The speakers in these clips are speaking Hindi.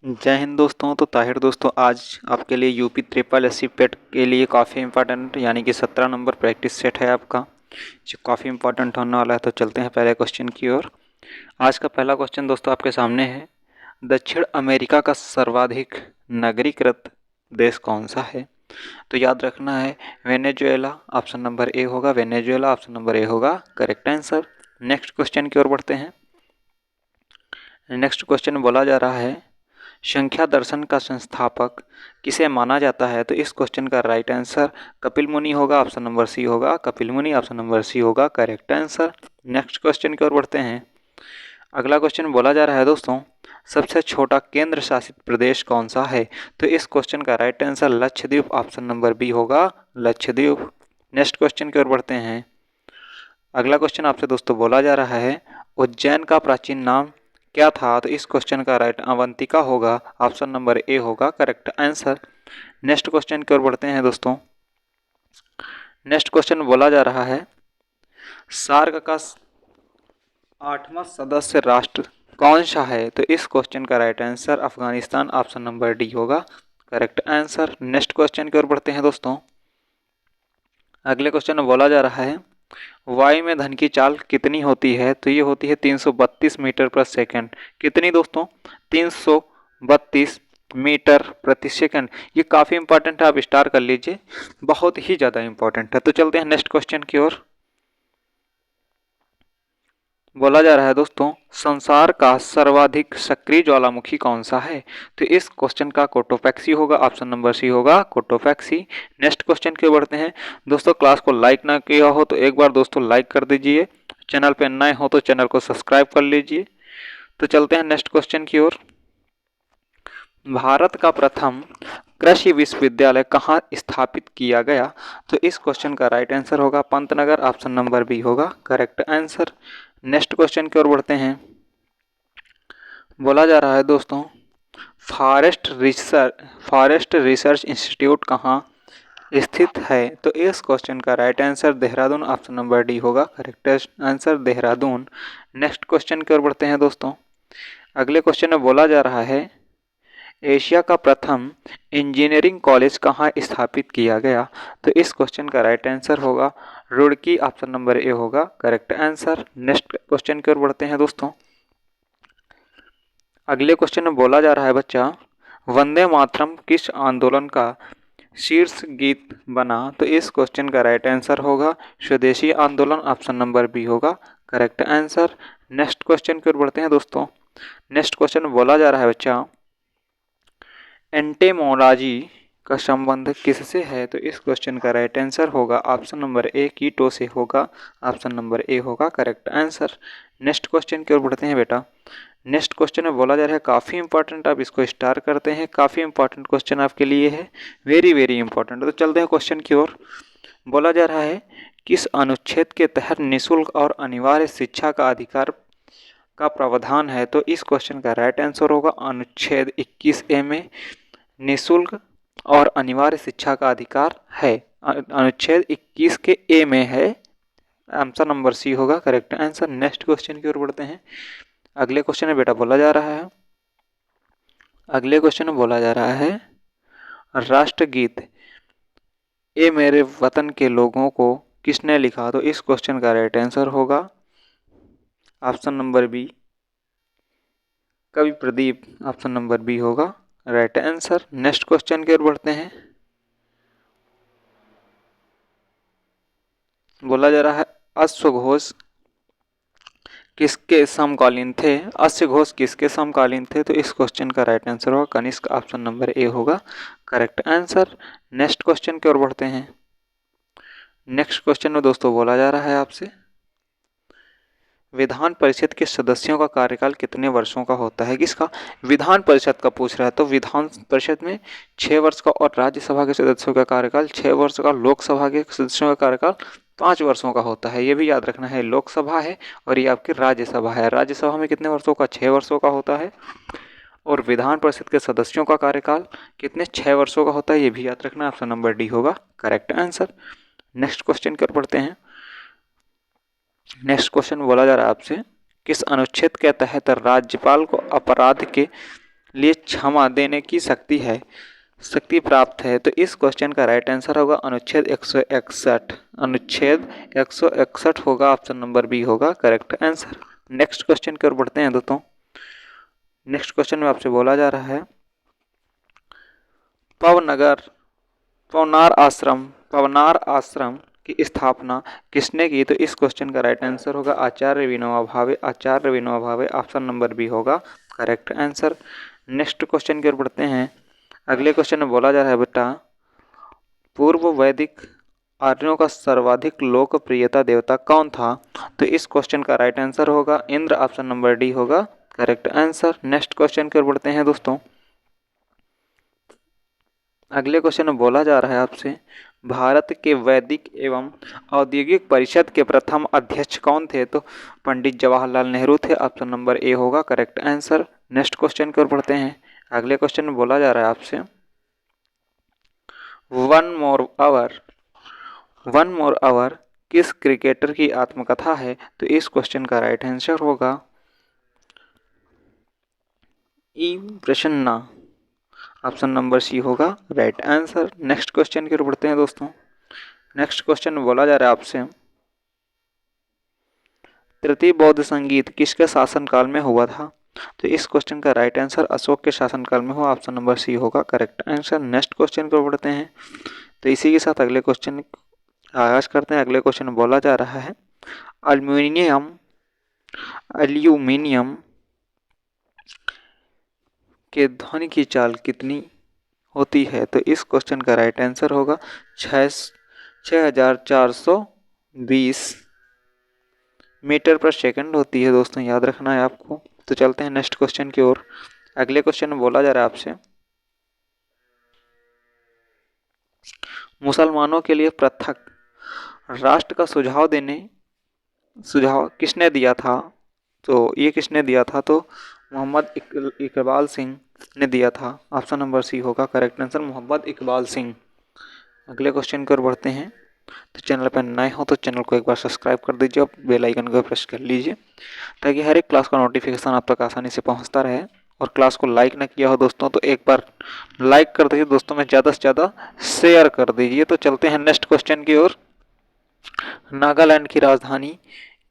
जय हिंद दोस्तों। तो ताहिर दोस्तों, आज आपके लिए यूपी ट्रिपल एससी पेट के लिए काफ़ी इंपॉर्टेंट यानी कि 17 नंबर प्रैक्टिस सेट है आपका, जो काफ़ी इंपॉर्टेंट होने वाला है। तो चलते हैं पहले क्वेश्चन की ओर। आज का पहला क्वेश्चन दोस्तों आपके सामने है, दक्षिण अमेरिका का सर्वाधिक नगरीकृत देश कौन सा है? तो याद रखना है वेनेजुएला, ऑप्शन नंबर ए होगा वेनेजुएला, ऑप्शन नंबर ए होगा करेक्ट आंसर। नेक्स्ट क्वेश्चन की ओर बढ़ते हैं। नेक्स्ट क्वेश्चन बोला जा रहा है, संख्या दर्शन का संस्थापक किसे माना जाता है? तो इस क्वेश्चन का राइट आंसर कपिल मुनि होगा, ऑप्शन नंबर सी होगा कपिल मुनि, ऑप्शन नंबर सी होगा करेक्ट आंसर। नेक्स्ट क्वेश्चन की ओर बढ़ते हैं। अगला क्वेश्चन बोला जा रहा है दोस्तों, सबसे छोटा केंद्र शासित प्रदेश कौन सा है? तो इस क्वेश्चन का right answer Lakshadweep, option number B होगा लक्षद्वीप। नेक्स्ट क्वेश्चन की ओर बढ़ते हैं। अगला क्वेश्चन आपसे दोस्तों बोला जा रहा है, उज्जैन का प्राचीन नाम क्या था? तो इस क्वेश्चन का राइट अवंतिका होगा, ऑप्शन नंबर ए होगा करेक्ट आंसर। नेक्स्ट क्वेश्चन की ओर बढ़ते हैं दोस्तों। नेक्स्ट क्वेश्चन बोला जा रहा है, सार्क का 8वां सदस्य राष्ट्र कौन सा है? तो इस क्वेश्चन का right answer Afghanistan, option number D होगा करेक्ट आंसर। नेक्स्ट क्वेश्चन की ओर बढ़ते हैं दोस्तों। अगले क्वेश्चन में बोला जा रहा है, वायु में धन की चाल कितनी होती है? तो ये होती है 332 मीटर प्रति सेकंड। कितनी दोस्तों? 332 मीटर प्रति सेकंड। ये काफ़ी इंपॉर्टेंट है, आप स्टार कर लीजिए, बहुत ही ज़्यादा इंपॉर्टेंट है। तो चलते हैं नेक्स्ट क्वेश्चन की ओर। बोला जा रहा है दोस्तों, संसार का सर्वाधिक सक्रिय ज्वालामुखी कौन सा है? तो इस क्वेश्चन का कोटोपैक्सी होगा, ऑप्शन नंबर सी होगा कोटोपैक्सी। नेक्स्ट क्वेश्चन की ओर बढ़ते हैं दोस्तों। क्लास को लाइक ना किया हो तो एक बार दोस्तों लाइक कर दीजिए, चैनल पे नए हो तो चैनल को सब्सक्राइब कर लीजिए। तो चलते हैं नेक्स्ट क्वेश्चन की ओर। भारत का प्रथम कृषि विश्वविद्यालय कहाँ स्थापित किया गया? तो इस क्वेश्चन का राइट आंसर होगा पंतनगर, ऑप्शन नंबर बी होगा करेक्ट आंसर। नेक्स्ट क्वेश्चन की ओर बढ़ते हैं। बोला जा रहा है दोस्तों, फॉरेस्ट रिसर्च इंस्टीट्यूट कहाँ स्थित है? तो इस क्वेश्चन का right answer Dehradun, option number D होगा correct answer Dehradun. Next question की ओर बढ़ते हैं दोस्तों। अगले क्वेश्चन में बोला जा रहा है, एशिया का प्रथम इंजीनियरिंग कॉलेज कहाँ स्थापित किया गया? तो इस क्वेश्चन का राइट आंसर होगा रुड़की, ऑप्शन नंबर ए होगा करेक्ट आंसर। नेक्स्ट क्वेश्चन की ओर बढ़ते हैं दोस्तों। अगले क्वेश्चन में बोला जा रहा है बच्चा, वंदे मातरम किस आंदोलन का शीर्ष गीत बना? तो इस क्वेश्चन का राइट आंसर होगा स्वदेशी आंदोलन, ऑप्शन नंबर बी होगा करेक्ट आंसर। नेक्स्ट क्वेश्चन की ओर बढ़ते हैं दोस्तों। नेक्स्ट क्वेश्चन में बोला जा रहा है बच्चा, एंटेमोलॉजी का संबंध किससे है? तो इस क्वेश्चन का राइट आंसर होगा ऑप्शन नंबर ए कीटो से होगा, ऑप्शन नंबर ए होगा करेक्ट आंसर। नेक्स्ट क्वेश्चन की ओर बढ़ते हैं बेटा। नेक्स्ट क्वेश्चन में बोला जा रहा है, काफ़ी इंपॉर्टेंट, आप इसको स्टार करते हैं, काफ़ी इंपॉर्टेंट क्वेश्चन आपके लिए है, वेरी वेरी इंपॉर्टेंट। तो चलते हैं क्वेश्चन की ओर। बोला जा रहा है, किस अनुच्छेद के तहत निःशुल्क और अनिवार्य शिक्षा का अधिकार का प्रावधान है? तो इस क्वेश्चन का राइट आंसर होगा अनुच्छेद 21A में निःशुल्क और अनिवार्य शिक्षा का अधिकार है। अनुच्छेद 21 के ए में है, आंसर नंबर सी होगा करेक्ट आंसर। नेक्स्ट क्वेश्चन की ओर बढ़ते हैं। अगले क्वेश्चन में बेटा बोला जा रहा है, अगले क्वेश्चन में बोला जा रहा है, राष्ट्रगीत ए मेरे वतन के लोगों को किसने लिखा? तो इस क्वेश्चन का राइट आंसर होगा ऑप्शन नंबर बी कवि प्रदीप, ऑप्शन नंबर बी होगा राइट आंसर। नेक्स्ट क्वेश्चन की ओर बढ़ते हैं। बोला जा रहा है, अश्वघोष किसके समकालीन थे? अश्वघोष किसके समकालीन थे? तो इस क्वेश्चन का राइट आंसर होगा कनिष्क, ऑप्शन नंबर ए होगा करेक्ट आंसर। नेक्स्ट क्वेश्चन की ओर बढ़ते हैं। नेक्स्ट क्वेश्चन में दोस्तों बोला जा रहा है आपसे, विधान परिषद के सदस्यों का कार्यकाल कितने वर्षों का होता है? किसका? विधान परिषद का पूछ रहा है। तो विधान परिषद में 6 वर्ष का और राज्यसभा के सदस्यों का कार्यकाल 6 वर्ष का, लोकसभा के सदस्यों का कार्यकाल 5 वर्षों का होता है। ये भी याद रखना है, लोकसभा है और ये आपकी राज्यसभा है। राज्यसभा में कितने वर्षों का? 6 वर्षों का होता है। और विधान परिषद के सदस्यों का कार्यकाल कितने? 6 वर्षों का होता है। ये भी याद रखना, ऑप्शन नंबर डी होगा करेक्ट आंसर। नेक्स्ट क्वेश्चन की ओर बढ़ते हैं। नेक्स्ट क्वेश्चन बोला जा रहा है आपसे, किस अनुच्छेद के तहत राज्यपाल को अपराध के लिए क्षमा देने की शक्ति प्राप्त है। तो इस क्वेश्चन का राइट आंसर होगा अनुच्छेद 161। अनुच्छेद 161 होगा, ऑप्शन नंबर बी होगा करेक्ट आंसर। नेक्स्ट क्वेश्चन की ओर बढ़ते हैं दोस्तों। नेक्स्ट क्वेश्चन में आपसे बोला जा रहा है पवनार आश्रम की स्थापना किसने की? तो इस क्वेश्चन का राइट आंसर होगा आचार्य विनोबा भावे। आचार्य Vinoba Bhave, option number B होगा करेक्ट आंसर। नेक्स्ट क्वेश्चन की ओर बढ़ते हैं। अगले क्वेश्चन में बोला जा रहा है बेटा, पूर्व वैदिक आर्यों का सर्वाधिक लोकप्रियता देवता कौन था? तो इस क्वेश्चन का राइट आंसर होगा इंद्र, ऑप्शन नंबर डी होगा करेक्ट आंसर। नेक्स्ट क्वेश्चन की ओर बढ़ते हैं दोस्तों। अगले क्वेश्चन में बोला जा रहा है आपसे, भारत के वैदिक एवं औद्योगिक परिषद के प्रथम अध्यक्ष कौन थे? तो पंडित जवाहरलाल नेहरू थे, ऑप्शन नंबर ए होगा करेक्ट आंसर। नेक्स्ट क्वेश्चन की ओर बढ़ते हैं। अगले क्वेश्चन में बोला जा रहा है आपसे, वन मोर आवर किस क्रिकेटर की आत्मकथा है? तो इस क्वेश्चन का राइट आंसर होगा ई प्रसन्ना, ऑप्शन नंबर सी होगा राइट आंसर। नेक्स्ट क्वेश्चन की ओर बढ़ते हैं दोस्तों। नेक्स्ट क्वेश्चन में बोला जा रहा है आपसे, तृतीय बौद्ध संगीत किसके शासनकाल में हुआ था? तो इस क्वेश्चन का राइट आंसर अशोक के शासनकाल में हुआ, ऑप्शन नंबर सी होगा करेक्ट आंसर। नेक्स्ट क्वेश्चन की ओर बढ़ते हैं। तो इसी के साथ अगले क्वेश्चन आगाज करते हैं। अगले क्वेश्चन में बोला जा रहा है, एल्यूमिनियम के ध्वनि की चाल कितनी होती है? तो इस क्वेश्चन का राइट आंसर होगा 6420 मीटर पर सेकंड होती है दोस्तों, याद रखना है आपको। तो चलते हैं नेक्स्ट क्वेश्चन की ओर। अगले क्वेश्चन में बोला जा रहा है आपसे, मुसलमानों के लिए पृथक राष्ट्र का सुझाव किसने दिया था? तो ये किसने दिया था? तो मोहम्मद इकबाल सिंह ने दिया था, ऑप्शन नंबर सी होगा करेक्ट आंसर, मोहम्मद इकबाल सिंह। अगले क्वेश्चन की ओर बढ़ते हैं। तो चैनल पर नए हो तो चैनल को एक बार सब्सक्राइब कर दीजिए और बेल आइकन को प्रेस कर लीजिए ताकि हर एक क्लास का नोटिफिकेशन आप तक आसानी से पहुंचता रहे। और क्लास को लाइक ना किया हो दोस्तों तो एक बार लाइक कर दीजिए दोस्तों में, ज़्यादा से ज़्यादा शेयर कर दीजिए। तो चलते हैं नेक्स्ट क्वेश्चन की ओर। नागालैंड की राजधानी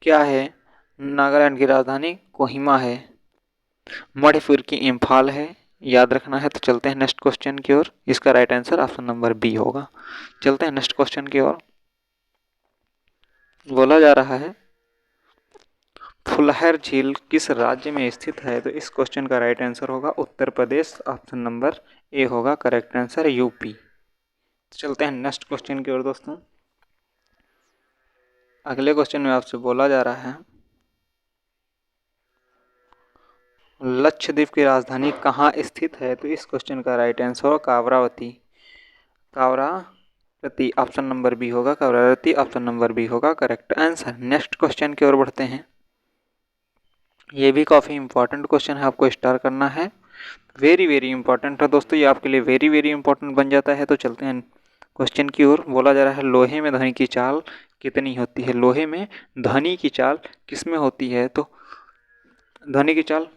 क्या है? नागालैंड की राजधानी कोहिमा है। मणिपुर की इम्फाल है, याद रखना है। तो चलते हैं नेक्स्ट क्वेश्चन की ओर। इसका right answer option number B होगा। चलते हैं नेक्स्ट क्वेश्चन की ओर। बोला जा रहा है, फुलहर झील किस राज्य में स्थित है? तो इस क्वेश्चन का राइट आंसर होगा Uttar Pradesh, option number A होगा करेक्ट आंसर, यूपी। तो चलते हैं नेक्स्ट क्वेश्चन की ओर दोस्तों। अगले क्वेश्चन में आपसे बोला जा रहा है, लक्षद्वीप की राजधानी कहाँ स्थित है? तो इस क्वेश्चन का राइट आंसर होगा कावरावती, ऑप्शन नंबर बी होगा कावरावती, ऑप्शन नंबर बी होगा करेक्ट आंसर। नेक्स्ट क्वेश्चन की ओर बढ़ते हैं। ये भी काफ़ी इंपॉर्टेंट क्वेश्चन है, आपको स्टार करना है। वेरी वेरी इंपॉर्टेंट है दोस्तों, ये आपके लिए वेरी वेरी इंपॉर्टेंट बन जाता है। तो चलते हैं क्वेश्चन की ओर। बोला जा रहा है, लोहे में ध्वनि की चाल कितनी होती है? लोहे में ध्वनि की चाल किस में होती है? तो ध्वनि की चाल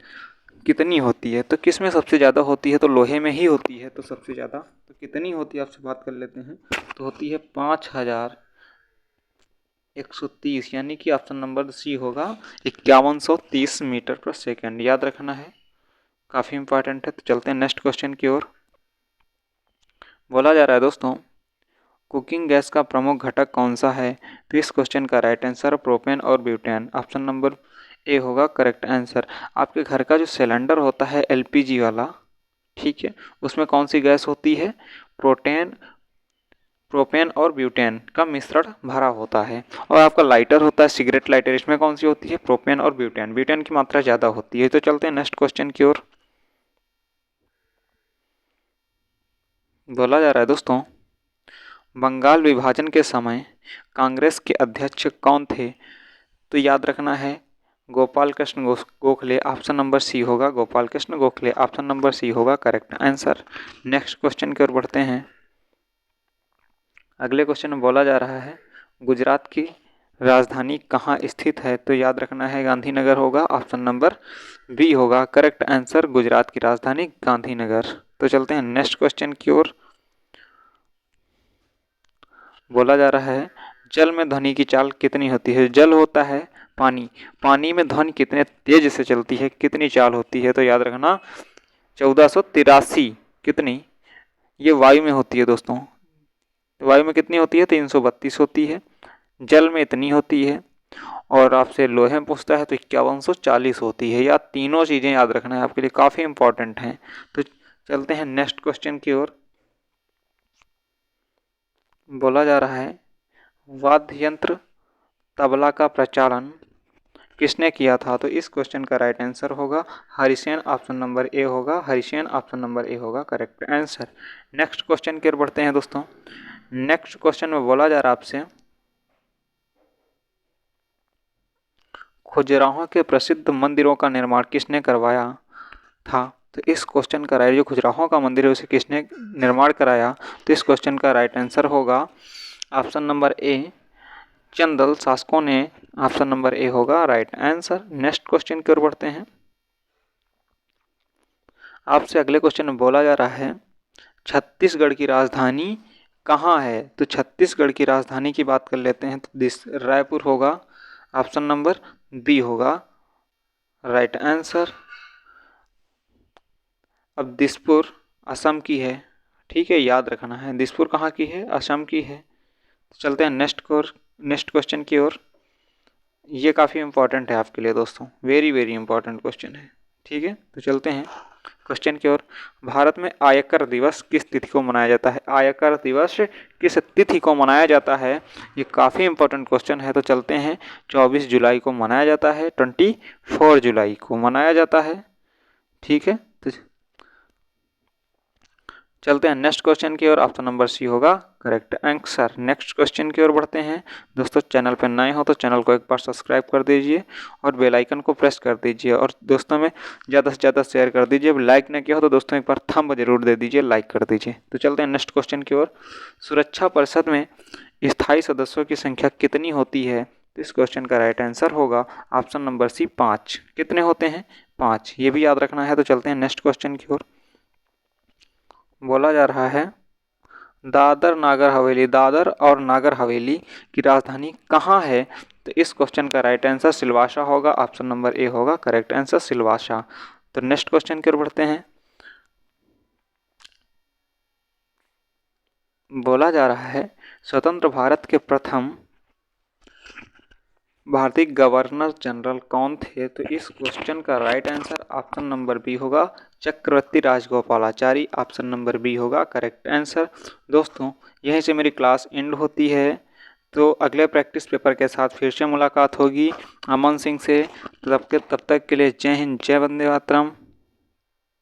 कितनी होती है? तो किस में सबसे ज़्यादा होती है? तो लोहे में ही होती है। तो सबसे ज़्यादा तो कितनी होती है आपसे बात कर लेते हैं। तो होती है 5130, यानी कि ऑप्शन नंबर सी होगा 5130 मीटर पर सेकेंड, याद रखना है, काफ़ी इंपॉर्टेंट है। तो चलते हैं नेक्स्ट क्वेश्चन की ओर। बोला जा रहा है दोस्तों, कुकिंग गैस का प्रमुख घटक कौन सा है? तो इस क्वेश्चन का राइट आंसर प्रोपेन और ब्यूटेन, ऑप्शन नंबर ए होगा करेक्ट आंसर। आपके घर का जो सिलेंडर होता है एलपीजी वाला, ठीक है, उसमें कौन सी गैस होती है? प्रोपेन और ब्यूटेन का मिश्रण भरा होता है। और आपका लाइटर होता है सिगरेट लाइटर, इसमें कौन सी होती है? प्रोपेन और ब्यूटेन, ब्यूटेन की मात्रा ज़्यादा होती है। तो चलते हैं नेक्स्ट क्वेश्चन की ओर। बोला जा रहा है दोस्तों, बंगाल विभाजन के समय कांग्रेस के अध्यक्ष कौन थे? तो याद रखना है Gopal Krishna Gokhale, option number C होगा Gopal Krishna Gokhale, option number C होगा करेक्ट आंसर। नेक्स्ट क्वेश्चन की ओर बढ़ते हैं। अगले क्वेश्चन में बोला जा रहा है, गुजरात की राजधानी कहाँ स्थित है? तो याद रखना है गांधीनगर होगा, ऑप्शन नंबर बी होगा करेक्ट आंसर। गुजरात की राजधानी गांधीनगर। तो चलते हैं नेक्स्ट क्वेश्चन की ओर। बोला जा रहा है जल में ध्वनि की चाल कितनी होती है? जल होता है पानी, पानी में ध्वनि कितने तेज से चलती है, कितनी चाल होती है? तो याद रखना 1483। कितनी? ये वायु में होती है दोस्तों। तो वायु में कितनी होती है? 332 होती है। जल में इतनी होती है, और आपसे लोहे में पूछता है तो 5140 होती है। या तीनों चीज़ें याद रखना है, आपके लिए काफ़ी इंपॉर्टेंट हैं। तो चलते हैं नेक्स्ट क्वेश्चन की ओर। बोला जा रहा है वाद्य यंत्र तबला का प्रचलन किसने किया था? तो इस क्वेश्चन का राइट आंसर होगा हरिसेन, ऑप्शन नंबर ए होगा। हरिसेन ऑप्शन नंबर ए होगा करेक्ट आंसर। नेक्स्ट क्वेश्चन की ओर बढ़ते हैं दोस्तों। नेक्स्ट क्वेश्चन में बोला जा रहा है आपसे खजुराहो के प्रसिद्ध मंदिरों का निर्माण किसने करवाया था? तो इस क्वेश्चन का राइट, जो खजुराहो का मंदिर है उसे किसने निर्माण कराया? तो इस क्वेश्चन का राइट आंसर होगा ऑप्शन नंबर ए चंदल शासकों ने। ऑप्शन नंबर ए होगा राइट आंसर। नेक्स्ट क्वेश्चन की ओर बढ़ते हैं। आपसे अगले क्वेश्चन में बोला जा रहा है छत्तीसगढ़ की राजधानी कहाँ है? तो छत्तीसगढ़ की राजधानी की बात कर लेते हैं तो रायपुर होगा, ऑप्शन नंबर बी होगा राइट आंसर। अब दिसपुर असम की है, ठीक है, याद रखना है। दिसपुर कहाँ की है? असम की है। तो चलते हैं नेक्स्ट क्वेश्चन की ओर। ये काफ़ी इंपॉर्टेंट है आपके लिए दोस्तों, वेरी वेरी इंपॉर्टेंट क्वेश्चन है, ठीक है। तो चलते हैं क्वेश्चन की ओर। भारत में आयकर दिवस किस तिथि को मनाया जाता है? आयकर दिवस किस तिथि को मनाया जाता है? ये काफ़ी इंपॉर्टेंट क्वेश्चन है। तो चलते हैं 24 जुलाई को मनाया जाता है, 24 जुलाई को मनाया जाता है, ठीक है। तो चलते हैं नेक्स्ट क्वेश्चन की ओर, ऑप्शन नंबर सी होगा करेक्ट आंसर। नेक्स्ट क्वेश्चन की ओर बढ़ते हैं दोस्तों। चैनल पर नए हो तो चैनल को एक बार सब्सक्राइब कर दीजिए और बेल आइकन को प्रेस कर दीजिए, और दोस्तों में ज़्यादा से ज़्यादा शेयर कर दीजिए। लाइक नहीं किया हो तो दोस्तों एक बार थंब जरूर दे दीजिए, लाइक कर दीजिए। तो चलते हैं नेक्स्ट क्वेश्चन की ओर। सुरक्षा परिषद में स्थायी सदस्यों की संख्या कितनी होती है? तो इस क्वेश्चन का राइट आंसर होगा ऑप्शन नंबर सी 5। कितने होते हैं? 5, ये भी याद रखना है। तो चलते हैं नेक्स्ट क्वेश्चन की ओर। बोला जा रहा है दादर और नागर हवेली की राजधानी कहाँ है? तो इस क्वेश्चन का राइट आंसर सिलवासा होगा, ऑप्शन नंबर ए होगा करेक्ट आंसर सिलवासा। तो नेक्स्ट क्वेश्चन की ओर बढ़ते हैं। बोला जा रहा है स्वतंत्र भारत के प्रथम भारतीय गवर्नर जनरल कौन थे? तो इस क्वेश्चन का right answer option number B होगा Chakravarti Rajagopalachari. Option number B होगा करेक्ट आंसर। दोस्तों यहीं से मेरी क्लास एंड होती है। तो अगले प्रैक्टिस पेपर के साथ फिर से मुलाकात होगी अमन सिंह से। तब तक के लिए जय हिंद, जय वंदे मातरम।